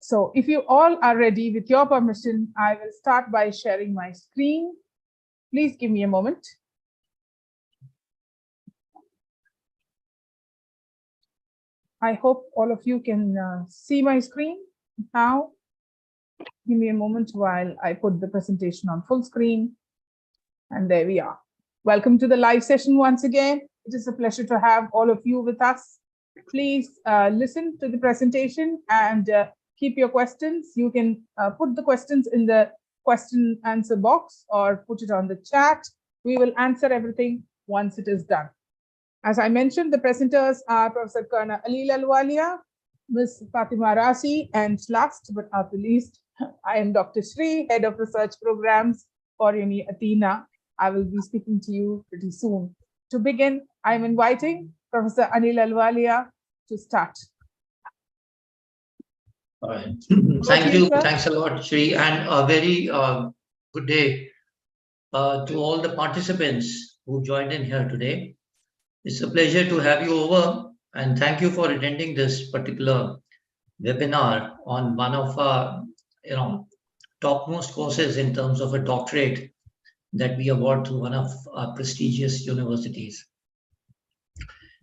So if you all are ready, with your permission, I will start by sharing my screen. Please give me a moment. I hope all of you can see my screen now. Give me a moment while I put the presentation on full screen. And there we are. Welcome to the live session once again. It is a pleasure to have all of you with us. Please listen to the presentation and keep your questions. You can put the questions in the question answer box or put it on the chat. We will answer everything once it is done. As I mentioned, the presenters are Professor Karna Alil Alwalia, Ms. Fatima Rasi, and last but not the least, I am Dr. Shri, Head of Research Programs for Uni Athena. I will be speaking to you pretty soon. To begin, I am inviting Professor Anil Alwalia to start. All right. Thank you. Thanks a lot, Shri, and a very good day to all the participants who joined in here today. It's a pleasure to have you over, and thank you for attending this particular webinar on one of our, topmost courses in terms of a doctorate that we award to one of our prestigious universities.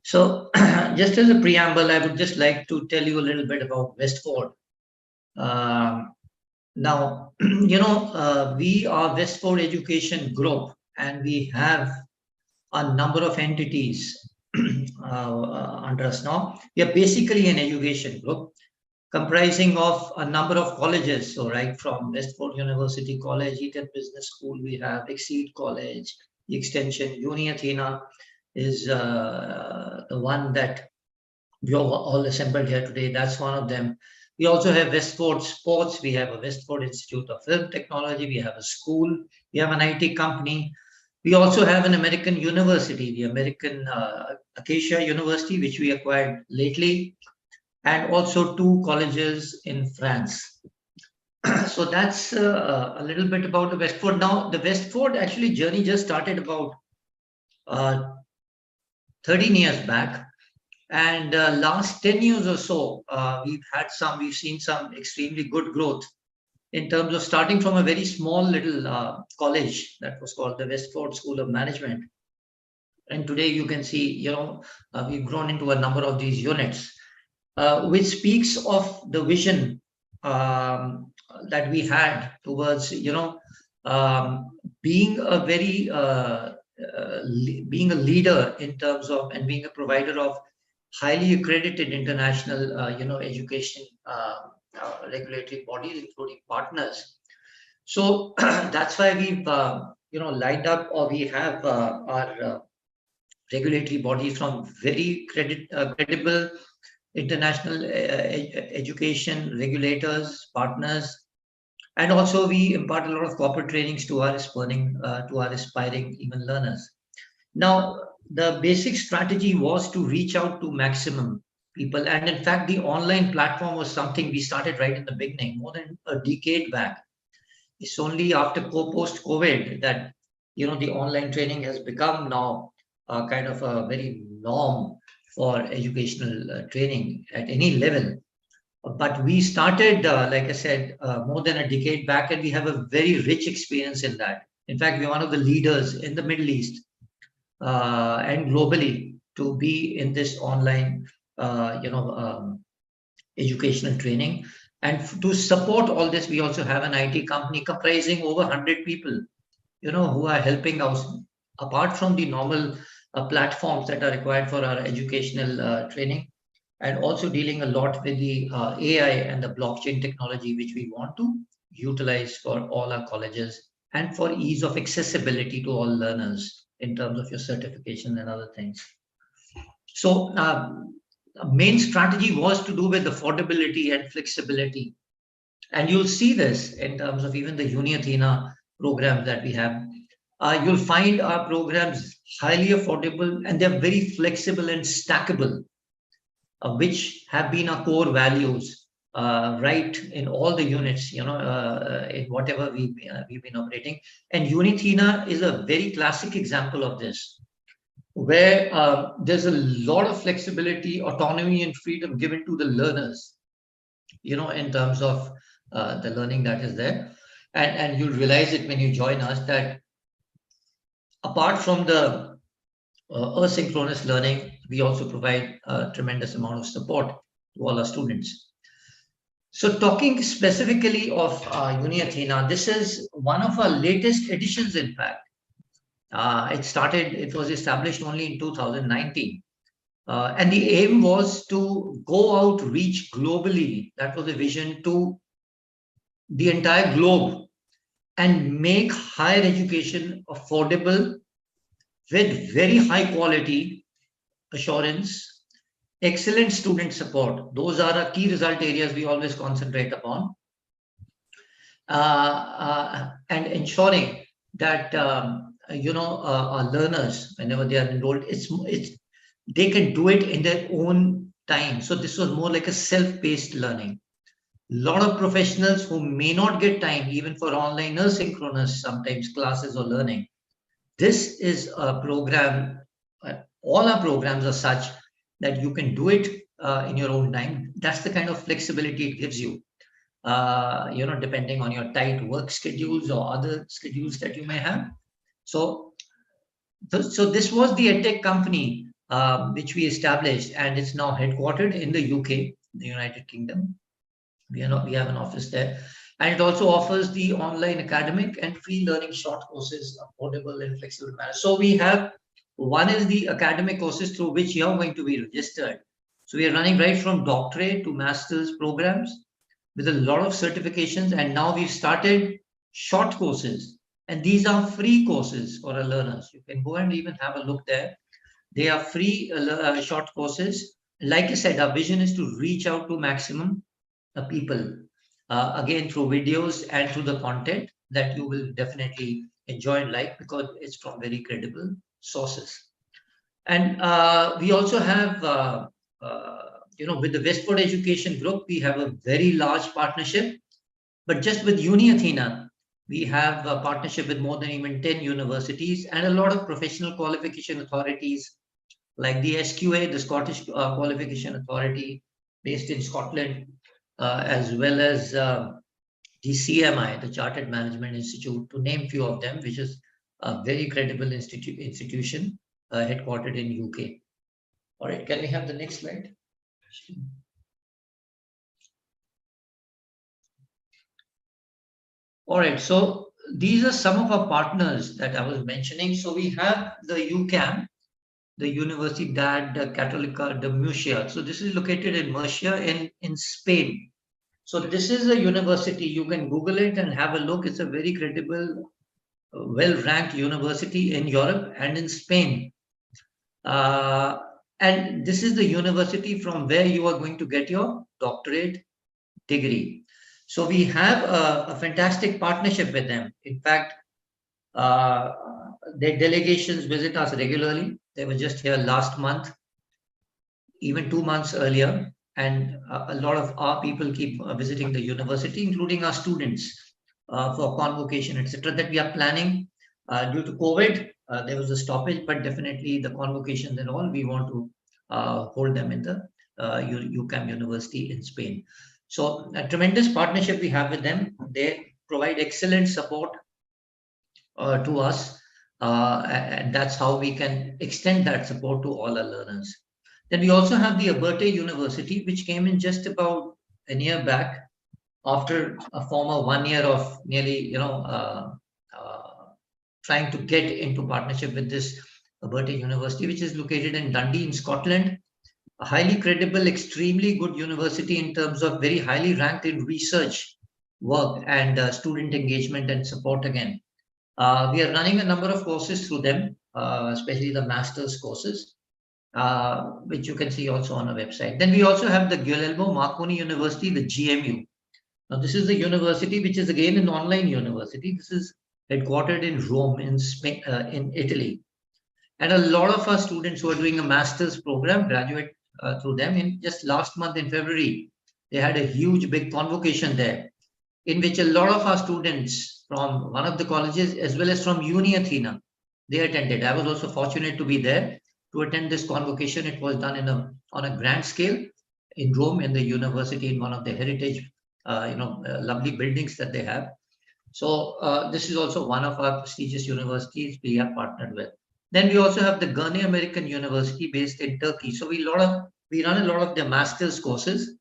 So, just as a preamble, I would just like to tell you a little bit about Westford. Now, we are Westford Education Group, and we have a number of entities under us now. We are basically an education group comprising of a number of colleges. So right from Westford University College, Eton Business School, we have Exceed College, the extension Uni Athena is the one that we all assembled here today. That's one of them. We also have Westford Sports. We have a Westford Institute of Film Technology. We have a school. We have an IT company. We also have an American university, the American Acacia University, which we acquired lately, and also 2 colleges in France. So that's a little bit about the Westford. Now, the Westford actually journey just started about 13 years back. And last 10 years or so, we've seen some extremely good growth in terms of starting from a very small little college that was called the Westford School of Management. And today you can see, we've grown into a number of these units, which speaks of the vision that we had towards, being a very, being a leader in terms of, and being a provider of highly accredited international, education regulatory bodies, including partners. So that's why we've, lined up, or we have our regulatory bodies from very credible international education regulators, partners, and also we impart a lot of corporate trainings to our aspiring even learners. Now, the basic strategy was to reach out to maximum people, and in fact, the online platform was something we started right in the beginning, more than a decade back. It's only after post-COVID that the online training has become now kind of a very norm for educational training at any level. But we started, like I said, more than a decade back, and we have a very rich experience in that. In fact, we're one of the leaders in the Middle East and globally to be in this online, educational training. And to support all this, we also have an IT company comprising over 100 people, who are helping us, apart from the normal platforms that are required for our educational training, and also dealing a lot with the AI and the blockchain technology, which we want to utilize for all our colleges and for ease of accessibility to all learners in terms of your certification and other things. So main strategy was to do with affordability and flexibility. And you'll see this in terms of even the Uni Athena program that we have. You'll find our programs highly affordable, and they're very flexible and stackable, which have been our core values right in all the units, in whatever we've been operating. And Uni Athena is a very classic example of this, where there's a lot of flexibility, autonomy, and freedom given to the learners in terms of the learning that is there. And you'll realize it when you join us that apart from the asynchronous learning, we also provide a tremendous amount of support to all our students. So talking specifically of Uni Athena, this is one of our latest editions, in fact. It was established only in 2019. And the aim was to go out, reach globally. That was the vision, to the entire globe, and make higher education affordable with very high quality assurance, excellent student support. Those are our key result areas we always concentrate upon. And ensuring that our learners, whenever they are enrolled, they can do it in their own time. So this was more like a self-paced learning. A lot of professionals who may not get time even for online or synchronous sometimes classes or learning. This is a program, all our programs are such that you can do it in your own time. That's the kind of flexibility it gives you, depending on your tight work schedules or other schedules that you may have. So this was the EdTech company which we established, and it's now headquartered in the UK, the United Kingdom. We have an office there, and it also offers the online academic and free learning short courses, affordable and flexible manner. So we have, one is the academic courses through which you are going to be registered. So we are running right from doctorate to master's programs with a lot of certifications, and now we've started short courses, and these are free courses for our learners. You can go and even have a look there. They are free short courses. Like I said, our vision is to reach out to maximum people, again through videos and through the content that you will definitely enjoy and like, because it's from very credible sources. And we also have, with the Westford Education Group, we have a very large partnership. But just with Uni Athena, we have a partnership with more than even 10 universities and a lot of professional qualification authorities like the SQA, the Scottish Qualification Authority based in Scotland, as well as the CMI, the Chartered Management Institute, to name few of them, which is a very credible institution headquartered in UK. All right, can we have the next slide? All right, so these are some of our partners that I was mentioning. So we have the UCam, the Universidad Católica de Murcia. So this is located in Murcia in Spain. So this is a university, you can Google it and have a look. It's a very credible, well-ranked university in Europe and in Spain. And this is the university from where you are going to get your doctorate degree. So we have a fantastic partnership with them. In fact, their delegations visit us regularly. They were just here last month, even 2 months earlier. And a lot of our people keep visiting the university, including our students, for convocation, etc. that we are planning. Due to COVID, there was a stoppage, but definitely the convocations and all, we want to hold them in the UCam University in Spain. So a tremendous partnership we have with them. They provide excellent support to us, and that's how we can extend that support to all our learners. Then we also have the Aberte University, which came in just about a year back after a former 1 year of nearly, trying to get into partnership with this Aberte University, which is located in Dundee in Scotland. A highly credible, extremely good university in terms of very highly ranked in research work and student engagement and support again. We are running a number of courses through them, especially the master's courses, which you can see also on our website. Then we also have the Guglielmo Marconi University, the GMU. Now, this is the university which is again an online university. This is headquartered in Rome, in Spain, in Italy. And a lot of our students who are doing a master's program graduate through them. In just last month in February, they had a huge big convocation there, in which a lot of our students from one of the colleges as well as from Uni Athena, they attended. I was also fortunate to be there to attend this convocation. It was done on a grand scale, in Rome, in the university, in one of the heritage, lovely buildings that they have. So this is also one of our prestigious universities we have partnered with. Then we also have the Gurney American University based in Turkey. So we run a lot of their master's courses.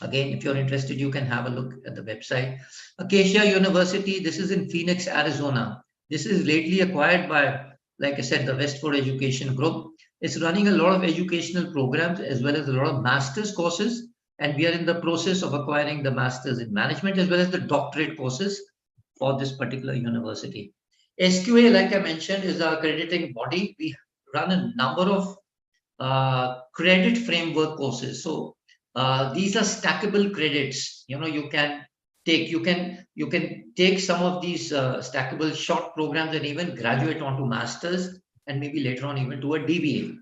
Again, if you're interested, you can have a look at the website. Acacia University, this is in Phoenix, Arizona. This is lately acquired by, like I said, the Westford Education Group. It's running a lot of educational programs as well as a lot of master's courses. And we are in the process of acquiring the master's in management as well as the doctorate courses for this particular university. SQA, like I mentioned, is our accrediting body. We run a number of credit framework courses. So these are stackable credits. You can take some of these stackable short programs and even graduate onto masters and maybe later on even to a DBA.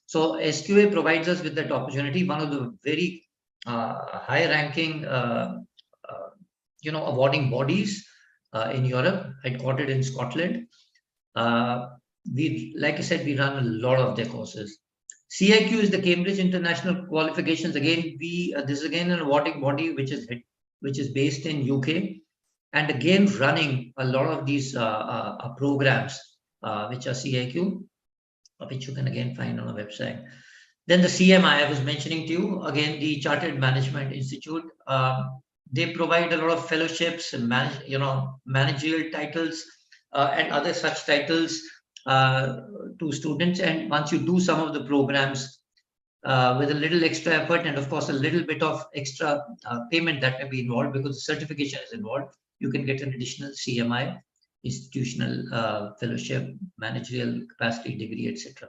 So SQA provides us with that opportunity. One of the very high-ranking awarding bodies in Europe, headquartered in Scotland. Like I said, we run a lot of their courses. CIQ is the Cambridge International Qualifications. Again, this is again an awarding body which is based in UK, and again running a lot of these programs which are CIQ, which you can again find on our website. Then the CMI I was mentioning to you, again the Chartered Management Institute. They provide a lot of fellowships and managerial titles and other such titles to students. And once you do some of the programs with a little extra effort and of course a little bit of extra payment that may be involved because the certification is involved, you can get an additional CMI, institutional fellowship, managerial capacity degree, etc.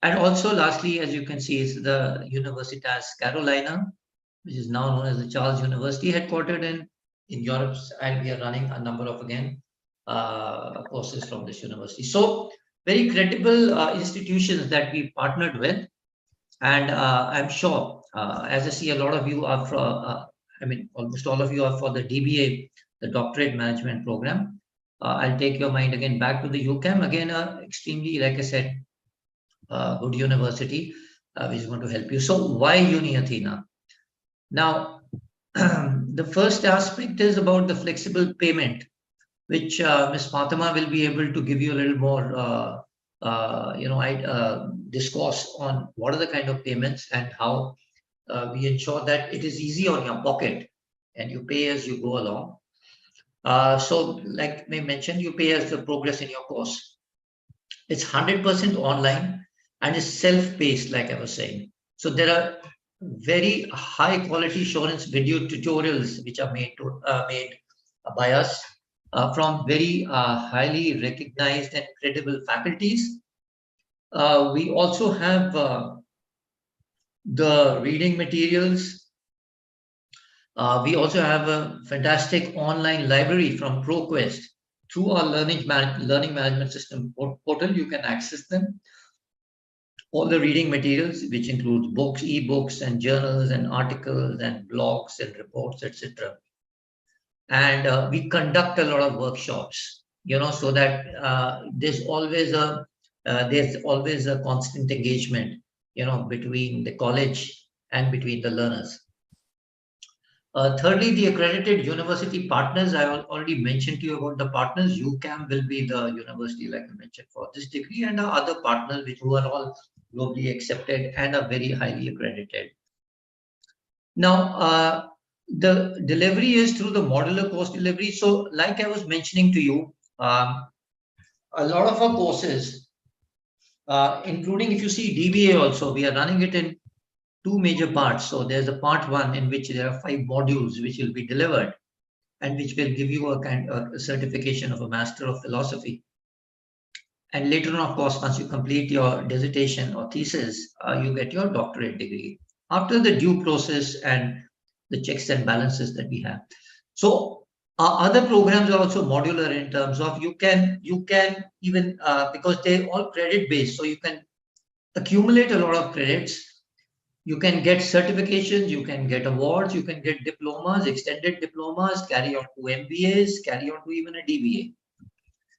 And also lastly, as you can see, is the Universitas Carolina, which is now known as the Charles University, headquartered in Europe, and we are running a number of courses from this university. So very credible institutions that we partnered with, and I'm sure, as I see, a lot of you are for, almost all of you are for the DBA, the Doctorate Management Program. I'll take your mind again back to the UCam, again, extremely, like I said, good university, which is going to help you. So why Uni Athena? Now, the first aspect is about the flexible payment, which Ms. Fatima will be able to give you a little more, discourse on what are the kind of payments and how we ensure that it is easy on your pocket and you pay as you go along. So, like I mentioned, you pay as the progress in your course. It's 100% online and is self-paced, like I was saying. So there are very high quality assurance video tutorials which are made by us from very highly recognized and credible faculties. We also have the reading materials. We also have a fantastic online library from ProQuest. Through our learning management system portal, you can access them. All the reading materials, which includes books, e-books, and journals, and articles, and blogs, and reports, etc. And we conduct a lot of workshops, so that there's always a constant engagement, between the college and between the learners. Thirdly, the accredited university partners. I already mentioned to you about the partners. UCam will be the university, like I mentioned, for this degree, and our other partners, who are all globally accepted and are very highly accredited. Now, the delivery is through the modular course delivery. So, like I was mentioning to you, a lot of our courses, including if you see DBA also, we are running it in two major parts. So there's a part one in which there are 5 modules which will be delivered and which will give you a certification of a Master of Philosophy. And later on, of course, once you complete your dissertation or thesis, you get your doctorate degree after the due process and the checks and balances that we have. So other programs are also modular in terms of you can even, because they're all credit based, so you can accumulate a lot of credits. You can get certifications, you can get awards, you can get diplomas, extended diplomas, carry on to MBAs, carry on to even a DBA.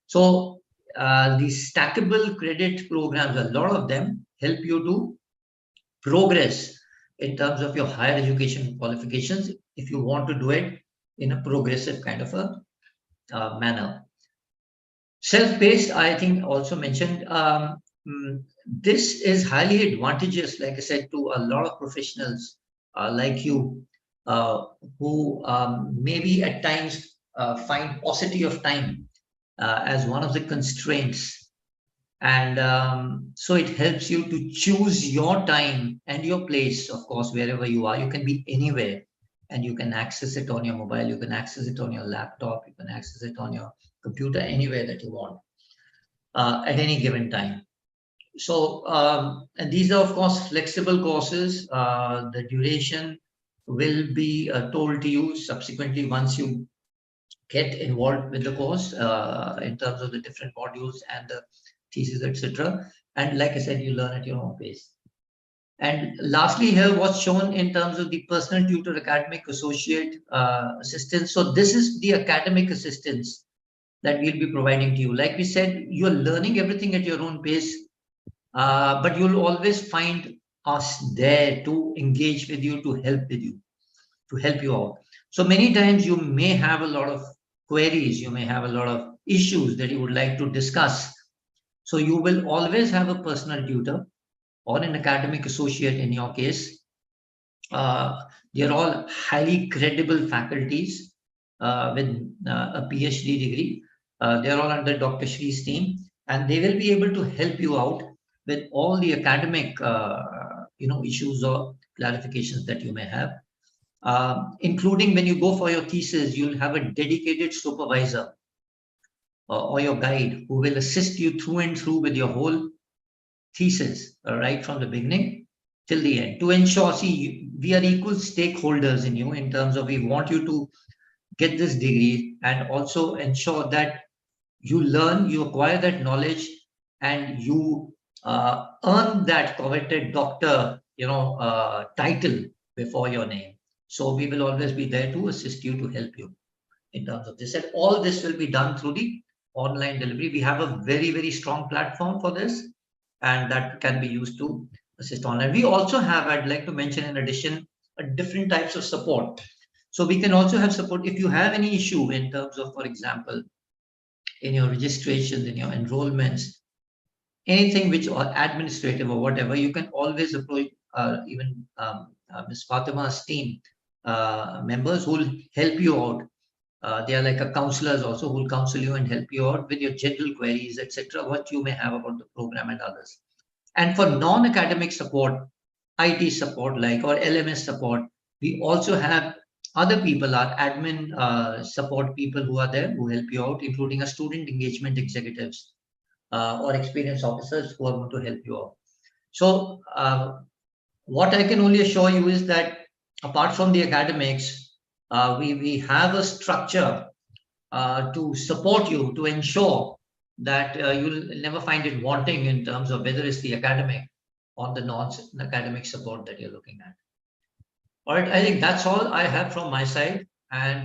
So these stackable credit programs, a lot of them help you to progress in terms of your higher education qualifications if you want to do it in a progressive kind of a manner. Self-paced, I think also mentioned, this is highly advantageous, like I said, to a lot of professionals like you who maybe at times find paucity of time as one of the constraints. And so it helps you to choose your time and your place, of course, wherever you are. You can be anywhere and you can access it on your mobile, you can access it on your laptop, you can access it on your computer, anywhere that you want at any given time. So, and these are, of course, flexible courses. The duration will be told to you subsequently once you get involved with the course in terms of the different modules and the thesis, etc. And like I said, you learn at your own pace. And lastly, here what's shown in terms of the personal tutor, academic associate assistance. So this is the academic assistance that we'll be providing to you. Like we said, you're learning everything at your own pace, but you'll always find us there to engage with you, to help you out. So many times you may have a lot of queries, you may have a lot of issues that you would like to discuss. So you will always have a personal tutor or an academic associate in your case. They're all highly credible faculties with a PhD degree. They're all under Dr. Shree's team, and they will be able to help you out with all the academic issues or clarifications that you may have. Including when you go for your thesis, you'll have a dedicated supervisor or your guide who will assist you through and through with your whole thesis, right from the beginning till the end, to ensure, see, we are equal stakeholders in you in terms of we want you to get this degree and also ensure that you learn, you acquire that knowledge, and you earn that coveted doctor, title before your name. So we will always be there to assist you, to help you in terms of this. And all this will be done through the online delivery. We have a very, very strong platform for this, and that can be used to assist online. We also have, I'd like to mention in addition, different types of support. So we can also have support if you have any issue in terms of, for example, in your registrations, in your enrollments, anything which or administrative or whatever, you can always approach even Ms. Fatima's team members who will help you out. They are like a counselors also who will counsel you and help you out with your general queries, etc., what you may have about the program and others. And for non-academic support, IT support like or LMS support, we also have other people, our admin support people who are there who help you out, including a student engagement executives or experienced officers who are going to help you out. So what I can only assure you is that apart from the academics, we have a structure to support you, to ensure that you'll never find it wanting in terms of whether it's the academic or the non-academic support that you're looking at. All right, I think that's all I have from my side. And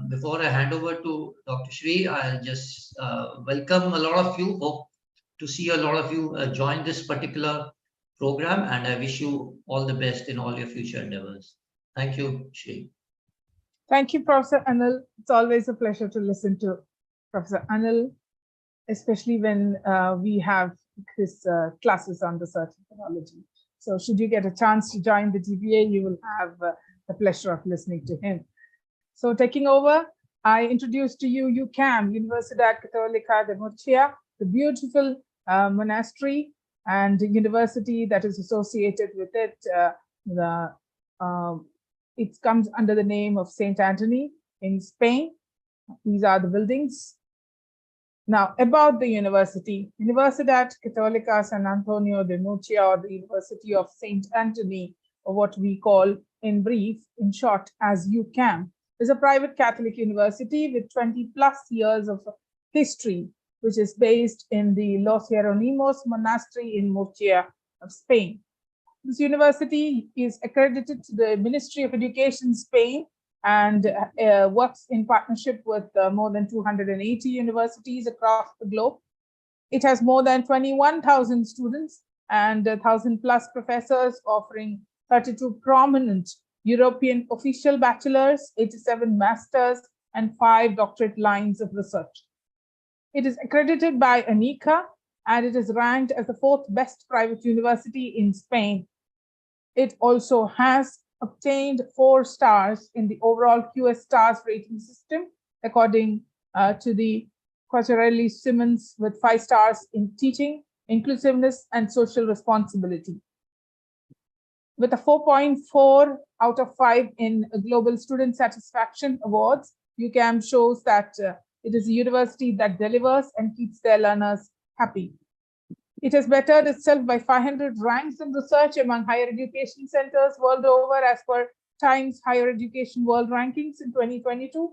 before I hand over to Dr. Shree, I'll just welcome a lot of you. Hope to see a lot of you join this particular program, and I wish you all the best in all your future endeavors. Thank you, Shree. Thank you, Professor Anil. It's always a pleasure to listen to Professor Anil, especially when we have his classes on the certain technology. So should you get a chance to join the GBA, you will have the pleasure of listening to him. So taking over, I introduce to you UCam, Universidad Católica de Murcia, the beautiful monastery and university that is associated with it. It comes under the name of Saint Anthony in Spain. These are the buildings. Now, about the university, Universidad Católica San Antonio de Murcia, or the University of Saint Anthony, or what we call in brief, in short, as UCam, is a private Catholic university with 20+ years of history, which is based in the Los Jerónimos Monastery in Murcia of Spain. This university is accredited to the Ministry of Education Spain and works in partnership with more than 280 universities across the globe. It has more than 21,000 students and 1,000+ professors offering 32 prominent European official bachelors, 87 masters, and 5 doctorate lines of research. It is accredited by UNICA, and it is ranked as the 4th best private university in Spain. It also has obtained 4 stars in the overall QS stars rating system, according to the Quattrelli-Simmons, with 5 stars in teaching, inclusiveness, and social responsibility. With a 4.4 out of 5 in Global Student Satisfaction Awards, UCam shows that it is a university that delivers and keeps their learners happy. It has bettered itself by 500 ranks in research among higher education centers world over as per Times Higher Education World Rankings in 2022.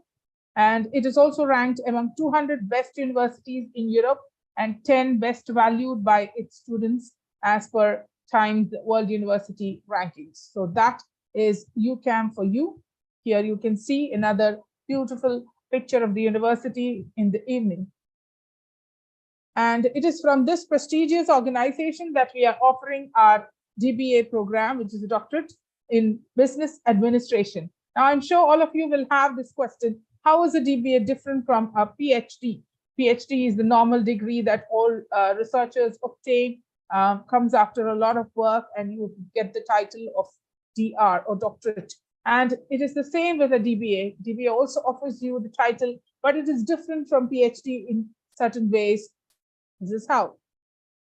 And it is also ranked among 200 best universities in Europe and 10 best valued by its students as per Times World University Rankings. So that is UCam for you. Here you can see another beautiful picture of the university in the evening. And it is from this prestigious organization that we are offering our DBA program, which is a doctorate in business administration. Now, I'm sure all of you will have this question: how is a DBA different from a PhD? PhD is the normal degree that all researchers obtain, comes after a lot of work, and you get the title of DR or doctorate. And it is the same with a DBA. DBA also offers you the title, but it is different from PhD in certain ways. This is how.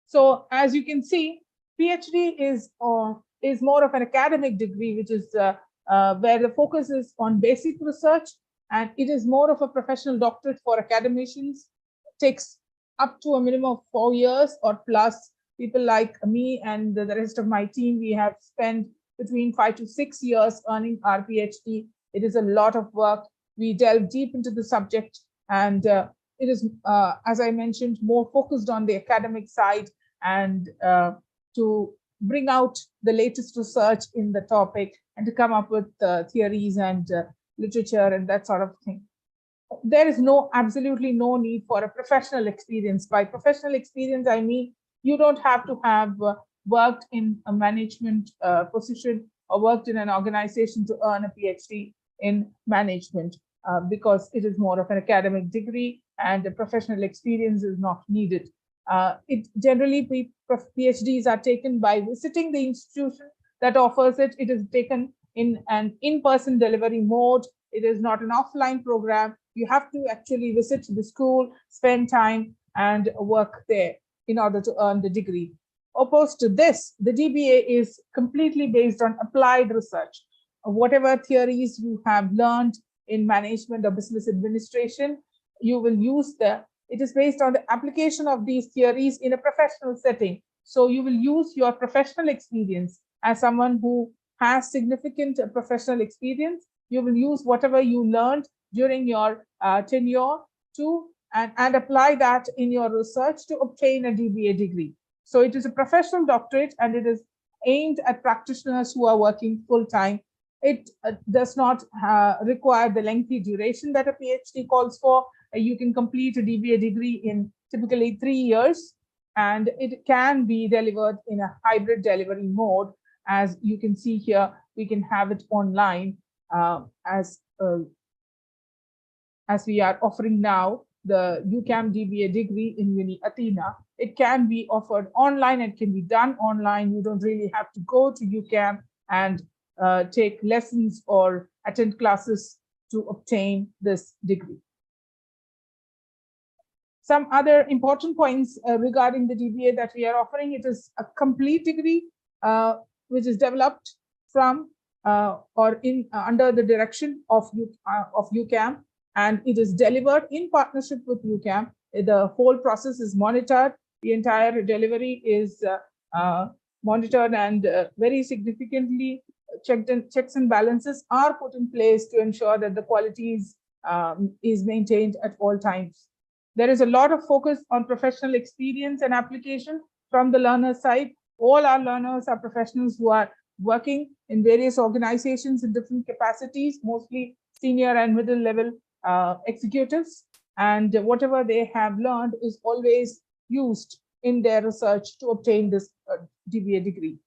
So as you can see, PhD is more of an academic degree, which is where the focus is on basic research, and it is more of a professional doctorate for academicians. It takes up to a minimum of 4 years or plus. People like me and the rest of my team, we have spent between 5 to 6 years earning our PhD. It is a lot of work. We delve deep into the subject, and it is, as I mentioned, more focused on the academic side and to bring out the latest research in the topic and to come up with theories and literature and that sort of thing. There is absolutely no need for a professional experience. By professional experience, I mean you don't have to have worked in a management position or worked in an organization to earn a PhD in management, because it is more of an academic degree and a professional experience is not needed. It generally, PhDs are taken by visiting the institution that offers it. It is taken in an in-person delivery mode. It is not an offline program. You have to actually visit the school, spend time, and work there in order to earn the degree. Opposed to this, the DBA is completely based on applied research. Whatever theories you have learned in management or business administration, you will use it is based on the application of these theories in a professional setting. So you will use your professional experience as someone who has significant professional experience. You will use whatever you learned during your tenure and apply that in your research to obtain a DBA degree. So it is a professional doctorate, and it is aimed at practitioners who are working full-time. It does not require the lengthy duration that a PhD calls for. You can complete a DBA degree in typically 3 years, and it can be delivered in a hybrid delivery mode. As you can see here, we can have it online as we are offering now the UCam DBA degree in Uni Athena. It can be offered online. It can be done online. You don't really have to go to UCam and take lessons or attend classes to obtain this degree. Some other important points regarding the DBA that we are offering: it is a complete degree which is developed from or under the direction of UCam, and it is delivered in partnership with UCam. The whole process is monitored. The entire delivery is monitored, and very significantly checks and balances are put in place to ensure that the quality is maintained at all times. There is a lot of focus on professional experience and application from the learner side. All our learners are professionals who are working in various organizations in different capacities, mostly senior and middle level executives. And whatever they have learned is always used in their research to obtain this DBA degree.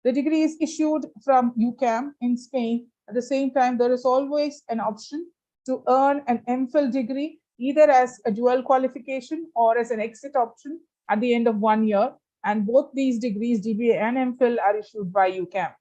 The degree is issued from UCam in Spain. At the same time, there is always an option to earn an MPhil degree, either as a dual qualification or as an exit option at the end of 1 year. And both these degrees, DBA and MPhil, are issued by UCam.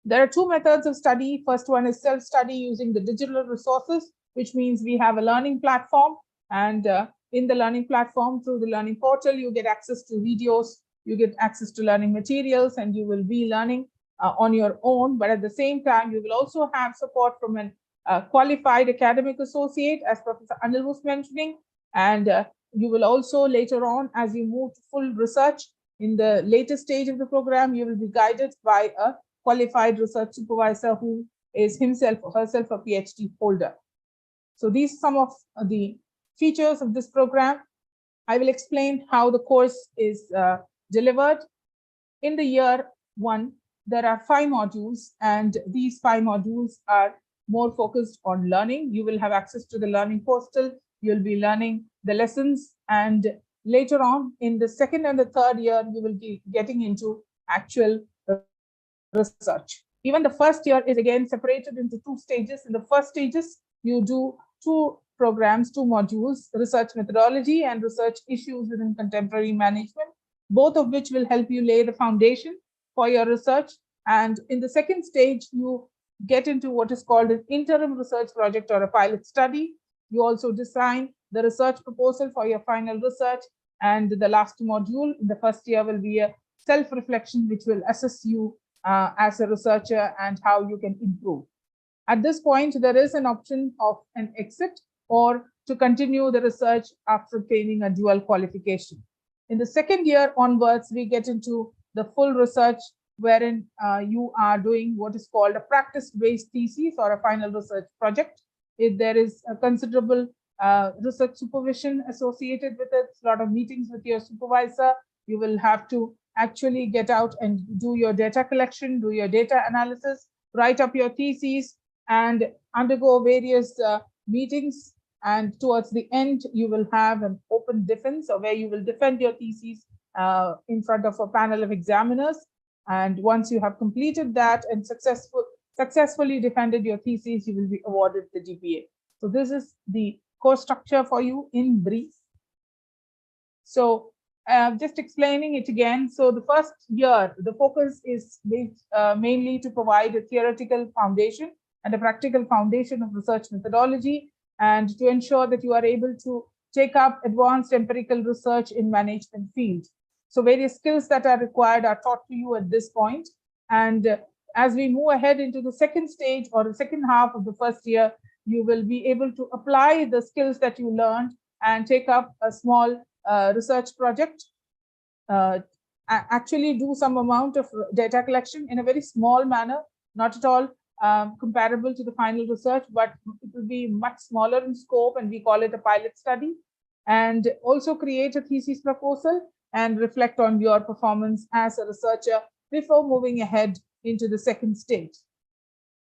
There are two methods of study. First one is self-study using the digital resources, which means we have a learning platform. And in the learning platform, through the learning portal, you get access to videos, you get access to learning materials, and you will be learning on your own. But at the same time, you will also have support from an qualified academic associate, as Professor Anil was mentioning. And you will also later on, as you move to full research in the later stage of the program, you will be guided by a qualified research supervisor who is himself or herself a PhD holder. So these are some of the features of this program. I will explain how the course is delivered. In the year 1, there are 5 modules, and these 5 modules are more focused on learning. You will have access to the learning portal. You'll be learning the lessons, and later on in the 2nd and the 3rd year, you will be getting into actual research. Even the 1st year is again separated into 2 stages. In the first stages, you do 2 programs, 2 modules, research methodology and research issues within contemporary management, both of which will help you lay the foundation for your research. And in the 2nd stage, you get into what is called an interim research project or a pilot study. You also design the research proposal for your final research. And the last module in the 1st year will be a self-reflection, which will assess you as a researcher and how you can improve. At this point, there is an option of an exit or to continue the research after obtaining a dual qualification. In the 2nd year onwards, we get into the full research, wherein you are doing what is called a practice-based thesis or a final research project. If there is a considerable research supervision associated with it, a lot of meetings with your supervisor, you will have to actually get out and do your data collection, do your data analysis, write up your theses, and undergo various meetings. And towards the end, you will have an open defense, or where you will defend your theses in front of a panel of examiners. And once you have completed that and successfully defended your thesis, you will be awarded the GPA. So this is the course structure for you in brief. So just explaining it again. So the 1st year, the focus is mainly to provide a theoretical foundation and a practical foundation of research methodology, and to ensure that you are able to take up advanced empirical research in management field. So various skills that are required are taught to you at this point. And as we move ahead into the 2nd stage or the 2nd half of the 1st year, you will be able to apply the skills that you learned and take up a small research project, actually do some amount of data collection in a very small manner, not at all comparable to the final research, but it will be much smaller in scope, and we call it a pilot study. And also create a thesis proposal and reflect on your performance as a researcher before moving ahead into the 2nd stage.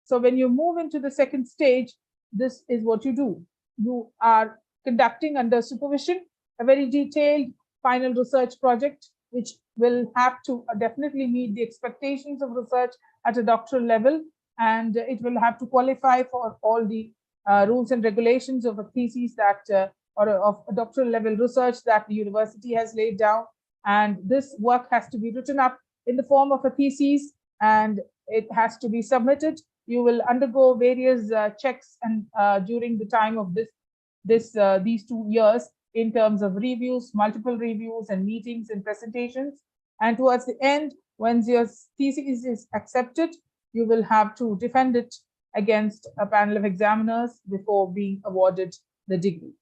So when you move into the 2nd stage, this is what you do. You are conducting under supervision a very detailed final research project, which will have to definitely meet the expectations of research at a doctoral level, and it will have to qualify for all the rules and regulations of a thesis that or of a doctoral level research that the university has laid down. And this work has to be written up in the form of a thesis, and it has to be submitted. You will undergo various checks and during the time of these 2 years, in terms of reviews, multiple reviews and meetings and presentations. And towards the end, once your thesis is accepted, you will have to defend it against a panel of examiners before being awarded the degree.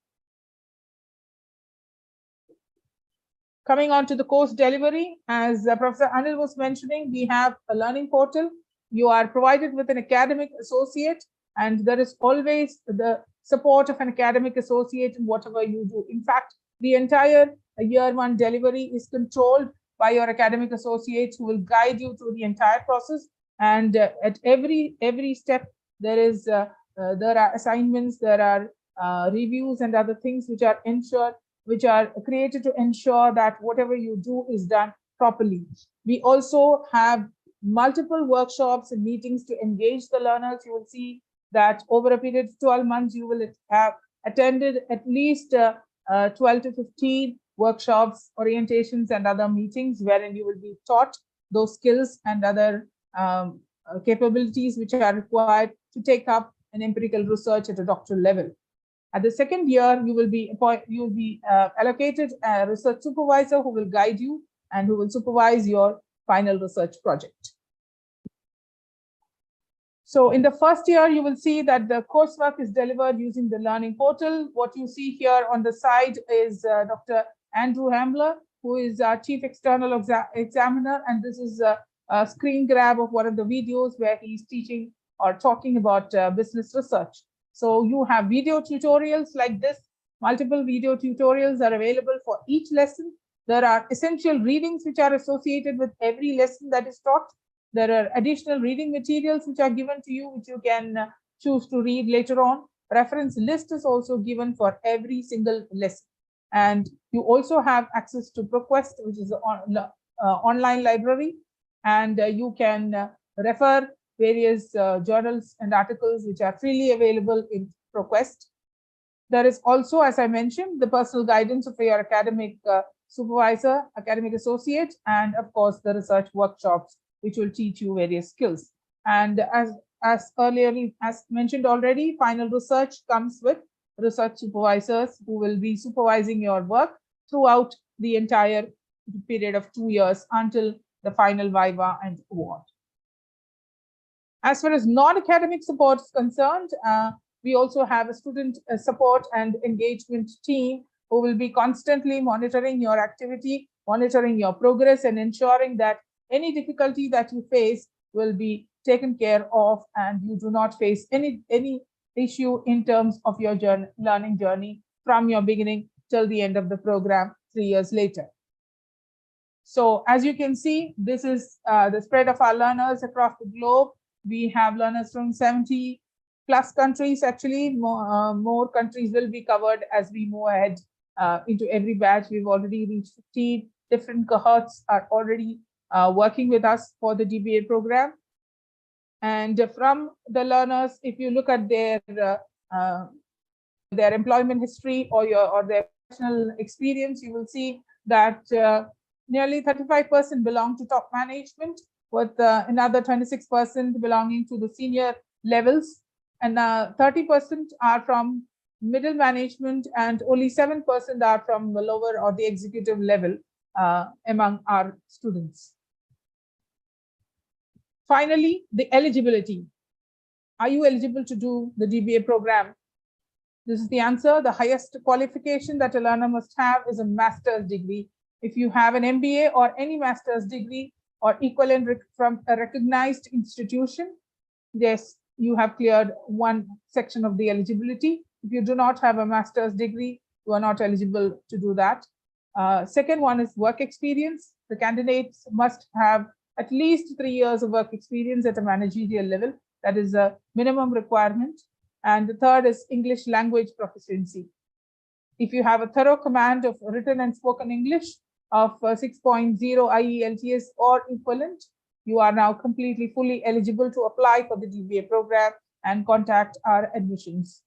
Coming on to the course delivery, as Professor Anil was mentioning, we have a learning portal. You are provided with an academic associate, and there is always the support of an academic associate in whatever you do. In fact, the entire year 1 delivery is controlled by your academic associates, who will guide you through the entire process. And at every step, there are assignments, there are reviews and other things which are created to ensure that whatever you do is done properly. We also have multiple workshops and meetings to engage the learners. You will see that over a period of 12 months, you will have attended at least 12 to 15 workshops, orientations, and other meetings wherein you will be taught those skills and other capabilities which are required to take up an empirical research at a doctoral level. At the second year, you will be allocated a research supervisor who will guide you and who will supervise your final research project. So in the first year, you will see that the coursework is delivered using the learning portal. What you see here on the side is Dr. Andrew Hambler, who is our chief external examiner, and this is a screen grab of one of the videos where he's teaching or talking about business research. So you have video tutorials like this. Multiple video tutorials are available for each lesson. There are essential readings which are associated with every lesson that is taught. There are additional reading materials which are given to you, which you can choose to read later on. Reference list is also given for every single lesson. And you also have access to ProQuest, which is an online library. And you can refer various journals and articles which are freely available in ProQuest. There is also, as I mentioned, the personal guidance of your academic supervisor, academic associate, and of course, the research workshops, which will teach you various skills. And as mentioned already, final research comes with research supervisors who will be supervising your work throughout the entire period of 2 years until the final viva and award. As far as non-academic support is concerned, we also have a student support and engagement team who will be constantly monitoring your activity, monitoring your progress, and ensuring that any difficulty that you face will be taken care of and you do not face any issue in terms of your learning journey from your beginning till the end of the program 3 years later. So as you can see, this is the spread of our learners across the globe. We have learners from 70 plus countries. Actually, more countries will be covered as we move ahead into every batch. We've already reached 15 different cohorts are already working with us for the DBA program. And from the learners, if you look at their employment history or their professional experience, you will see that nearly 35% belong to top management, with another 26% belonging to the senior levels, and 30% are from middle management, and only 7% are from the lower or the executive level among our students. Finally, the eligibility. Are you eligible to do the DBA program? This is the answer. The highest qualification that a learner must have is a master's degree. If you have an MBA or any master's degree or equivalent from a recognized institution, yes, you have cleared one section of the eligibility. If you do not have a master's degree, you are not eligible to do that. Second one is work experience. The candidates must have at least 3 years of work experience at a managerial level. That is a minimum requirement. And the third is English language proficiency. If you have a thorough command of written and spoken English of 6.0 IELTS or equivalent, you are now completely fully eligible to apply for the DBA program and contact our admissions